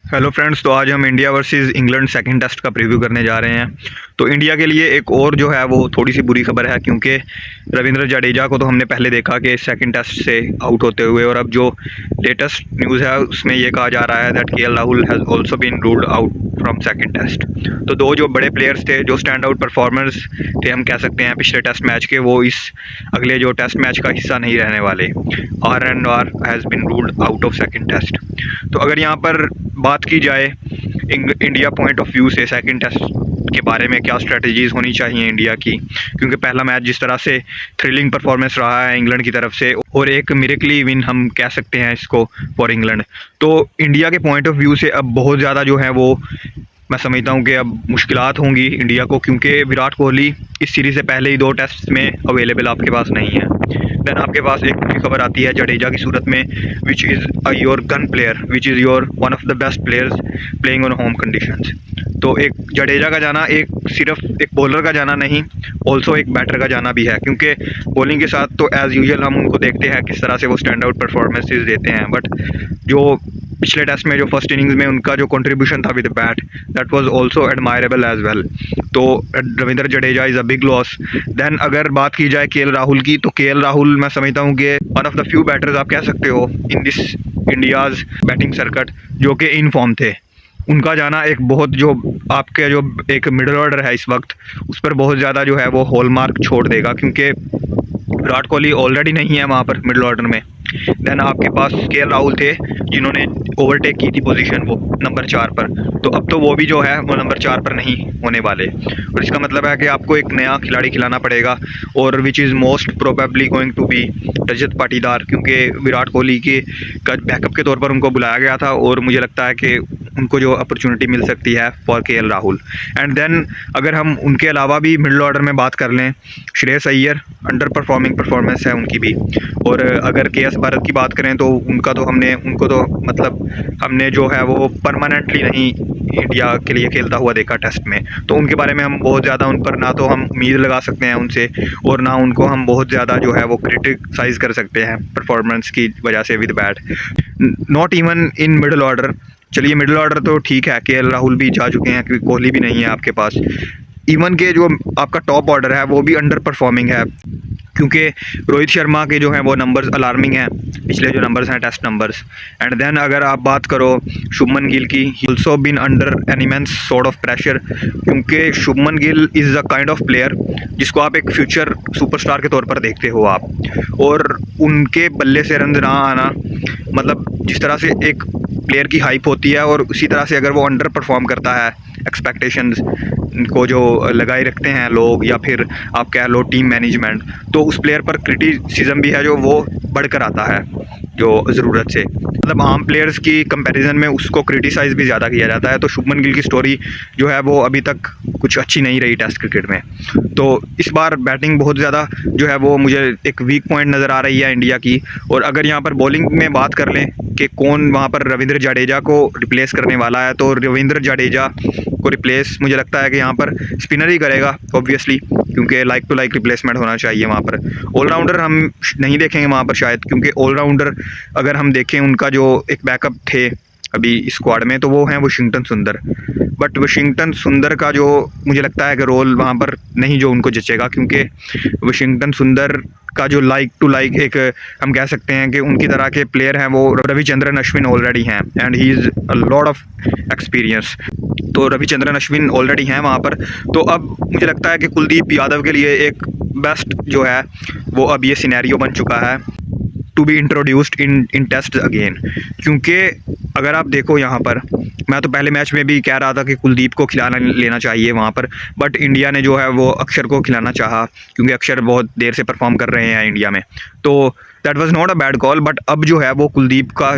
Hello friends, तो आज हम India versus England second test का प्रीव्यू करने जा रहे हैं। तो इंडिया के लिए एक और जो है वो थोड़ी सी बुरी खबर है, क्योंकि रविंद्र जडेजा को तो हमने पहले देखा कि सेकंड टेस्ट से आउट होते हुए, और अब जो लेटेस्ट न्यूज़ है उसमें ये कहा जा रहा है that KL Rahul has also been ruled out from second test. तो दो जो बड़े प्लेयर्स थे, जो स्टैंड आउट परफॉर्मर्स थे हम कह सकते हैं पिछले टेस्ट मैच के, वो इस अगले जो टेस्ट मैच का हिस्सा नहीं रहने वाले। R has been ruled out of second test. तो अगर यहाँ पर बात की जाए इंडिया पॉइंट ऑफ व्यू से सेकंड टेस्ट के बारे में, क्या स्ट्रेटजीज़ होनी चाहिए इंडिया की, क्योंकि पहला मैच जिस तरह से थ्रिलिंग परफॉर्मेंस रहा है इंग्लैंड की तरफ से, और एक मिरेकली विन हम कह सकते हैं इसको फॉर इंग्लैंड। तो इंडिया के पॉइंट ऑफ व्यू से अब बहुत ज़्यादा जो है वो मैं समझता हूँ कि अब मुश्किलात होंगी इंडिया को, क्योंकि विराट कोहली इस सीरीज़ से पहले ही 2 टेस्ट में अवेलेबल आपके पास नहीं है। देन आपके पास एक बुरी खबर आती है जडेजा की सूरत में, which is your gun player, which is your one of the best players playing on home conditions. तो एक जडेजा का जाना एक सिर्फ एक बॉलर का जाना नहीं, ऑल्सो एक बैटर का जाना भी है, क्योंकि बॉलिंग के साथ तो एज़ यूजुअल हम उनको देखते हैं किस तरह से वो स्टैंड आउट परफॉर्मेंसेज देते हैं, बट जो पिछले टेस्ट में जो फर्स्ट इनिंग्स में उनका जो कंट्रीब्यूशन था with bat, that was also admirable as well. तो Ravindra Jadeja is a big loss. Then अगर बात की जाए केएल राहुल की, तो केएल राहुल मैं समझता हूँ कि one of the few batters आप कह सकते हो in this India's batting circuit जो कि इन फॉर्म थे। उनका जाना एक बहुत जो आपके जो एक मिडल ऑर्डर है इस वक्त, उस पर बहुत ज़्यादा जो है वो हॉलमार्क छोड़ देगा, क्योंकि विराट कोहली ऑलरेडी नहीं है वहाँ पर मिडल ऑर्डर में। देन आपके पास केएल राहुल थे जिन्होंने ओवरटेक की थी पोजीशन वो नंबर 4 पर, तो अब तो वो भी जो है वो नंबर 4 पर नहीं होने वाले, और इसका मतलब है कि आपको एक नया खिलाड़ी खिलाना पड़ेगा, और which is most probably going to be Rajat Patidar, क्योंकि विराट कोहली के बैकअप के तौर पर उनको बुलाया गया था, और मुझे लगता है कि उनको जो अपॉर्चुनिटी मिल सकती है for KL Rahul. And then अगर हम उनके अलावा भी मिडल ऑर्डर में बात कर लें, Shreyas Iyer under performing performance है उनकी भी, और अगर केएस भारत की बात करें तो उनको तो मतलब हमने जो है वो परमानेंटली नहीं इंडिया के लिए खेलता हुआ देखा टेस्ट में, तो उनके बारे में हम बहुत ज़्यादा उन पर ना तो हम उम्मीद लगा सकते हैं उनसे, और ना उनको हम बहुत ज़्यादा जो है वो क्रिटिसाइज कर सकते हैं परफॉर्मेंस की वजह से with bat. Not even in middle order. चलिए मिडल ऑर्डर तो ठीक है, केएल राहुल भी जा चुके हैं क्योंकि कोहली भी नहीं है आपके पास। इवन के जो आपका टॉप ऑर्डर है वो भी अंडर परफॉर्मिंग है, क्योंकि रोहित शर्मा के जो हैं वो नंबर्स अलार्मिंग हैं, पिछले जो नंबर्स हैं टेस्ट नंबर्स। एंड देन अगर आप बात करो शुभमन गिल की, also been under an immense sort of pressure, क्योंकि Shubman Gill is a kind of player जिसको आप एक फ्यूचर सुपरस्टार के तौर पर देखते हो आप, और उनके बल्ले से रन ना आना, मतलब जिस तरह से एक प्लेयर की हाइप होती है, और उसी तरह से अगर वो अंडर परफॉर्म करता है एक्सपेक्टेशंस को जो लगाए रखते हैं लोग, या फिर आप कह लो टीम मैनेजमेंट, तो उस प्लेयर पर क्रिटिसिज्म भी है जो वो बढ़कर आता है जो ज़रूरत से, मतलब आम प्लेयर्स की कंपैरिजन में उसको क्रिटिसाइज़ भी ज़्यादा किया जाता है। तो शुभमन गिल की स्टोरी जो है वो अभी तक कुछ अच्छी नहीं रही टेस्ट क्रिकेट में, तो इस बार बैटिंग बहुत ज़्यादा जो है वो मुझे एक वीक पॉइंट नज़र आ रही है इंडिया की। और अगर यहाँ पर बॉलिंग में बात कर लें कि कौन वहाँ पर रविंद्र जडेजा को रिप्लेस करने वाला है, तो रविंद्र जडेजा को रिप्लेस मुझे लगता है कि यहाँ पर स्पिनर ही करेगा ऑब्वियसली, क्योंकि लाइक टू लाइक रिप्लेसमेंट होना चाहिए वहाँ पर। ऑलराउंडर हम नहीं देखेंगे वहाँ पर शायद, क्योंकि ऑलराउंडर अगर हम देखें उनका जो एक बैकअप थे अभी स्क्वाड में, तो वो हैं वाशिंगटन सुंदर, बट वाशिंगटन सुंदर का जो मुझे लगता है कि रोल वहाँ पर नहीं जो उनको जचेगा, क्योंकि वाशिंगटन सुंदर का जो लाइक टू लाइक एक हम कह सकते हैं कि उनकी तरह के प्लेयर हैं वो रविचंद्रन अश्विन ऑलरेडी हैं, and he is a lot of experience. तो रविचंद्रन अश्विन ऑलरेडी हैं वहाँ पर, तो अब मुझे लगता है कि कुलदीप यादव के लिए एक बेस्ट जो है वो अब ये सिनेरियो बन चुका है to be introduced in test again, क्योंकि अगर आप देखो यहाँ पर, मैं तो पहले मैच में भी कह रहा था कि कुलदीप को खिलाना लेना चाहिए वहाँ पर, बट इंडिया ने जो है वो अक्षर को खिलाना चाहा, क्योंकि अक्षर बहुत देर से परफॉर्म कर रहे हैं इंडिया में, तो that was not a bad call. But अब जो है वो कुलदीप का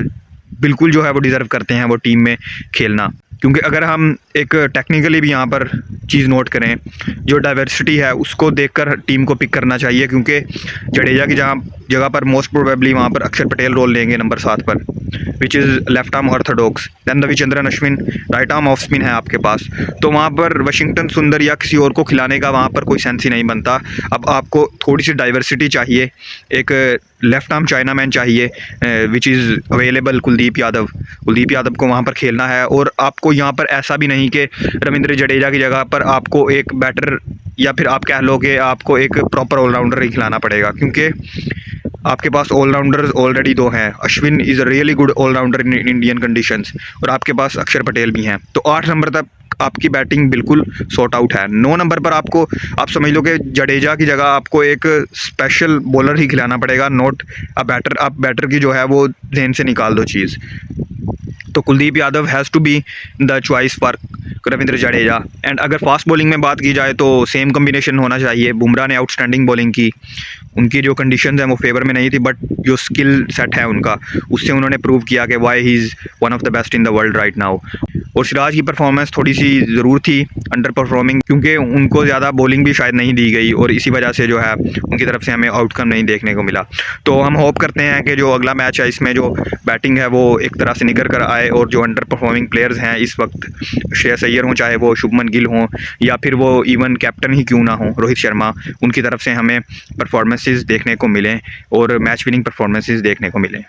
बिल्कुल जो है वो डिज़र्व करते हैं वो टीम में खेलना, क्योंकि अगर हम एक टेक्निकली भी यहाँ पर चीज़ नोट करें, जो डाइवर्सिटी है उसको देखकर टीम को पिक करना चाहिए, क्योंकि जडेजा की जगह पर मोस्ट प्रोबेबली वहाँ पर अक्षर पटेल रोल लेंगे नंबर 7 पर, which is left arm orthodox. Then Ravichandran Ashwin right arm off spin है आपके पास, तो वहाँ पर वाशिंगटन सुंदर या किसी और को खिलाने का वहाँ पर कोई सेंस ही नहीं बनता। अब आपको थोड़ी सी डाइवर्सिटी चाहिए एक लेफ्ट आर्म चाइनामैन चाहिए which is available Kuldeep Yadav को वहाँ पर खेलना है। और आपको यहाँ पर ऐसा भी नहीं कि रविंद्र जडेजा की जगह पर आपको एक बैटर या फिर आप कह लो कि आपको एक प्रॉपर ऑलराउंडर ही खिलाना पड़ेगा, क्योंकि आपके पास ऑलराउंडर्स ऑलरेडी दो हैं। Ashwin is a really good allrounder in Indian conditions, और आपके पास अक्षर पटेल भी हैं। तो 8 नंबर तक आपकी बैटिंग बिल्कुल सॉर्ट आउट है। 9 नंबर पर आपको, आप समझ लो कि जडेजा की जगह आपको एक स्पेशल बॉलर ही खिलाना पड़ेगा, नॉट अ बैटर। आप बैटर की जो है वो ध्यान से निकाल दो चीज़। तो Kuldeep Yadav has to be the choice for Ravindra Jadeja. And अगर फास्ट बॉलिंग में बात की जाए तो सेम कम्बिनेशन होना चाहिए। बुमराह ने आउटस्टैंडिंग बॉलिंग की, उनकी जो कंडीशंस हैं वो फेवर में नहीं थी, बट जो स्किल सेट है उनका, उससे उन्होंने प्रूव किया कि why he is one of the best in the world right now. और सिराज की परफॉर्मेंस थोड़ी सी ज़रूर थी अंडर परफॉर्मिंग, क्योंकि उनको ज़्यादा बॉलिंग भी शायद नहीं दी गई, और इसी वजह से जो है उनकी तरफ से हमें आउटकम नहीं देखने को मिला। तो हम होप करते हैं कि जो अगला मैच है इसमें जो बैटिंग है वो एक तरह से निखर कर आए, और जो अंडर परफॉर्मिंग प्लेयर्स हैं इस वक्त, श्रेयस अय्यर हों, चाहे वो शुभमन गिल हों, या फिर वो इवन कैप्टन ही क्यों ना हो रोहित शर्मा, उनकी तरफ से हमें परफॉर्मेंसेस देखने को मिलें और मैच विनिंग परफॉर्मेंसेस देखने को मिलें।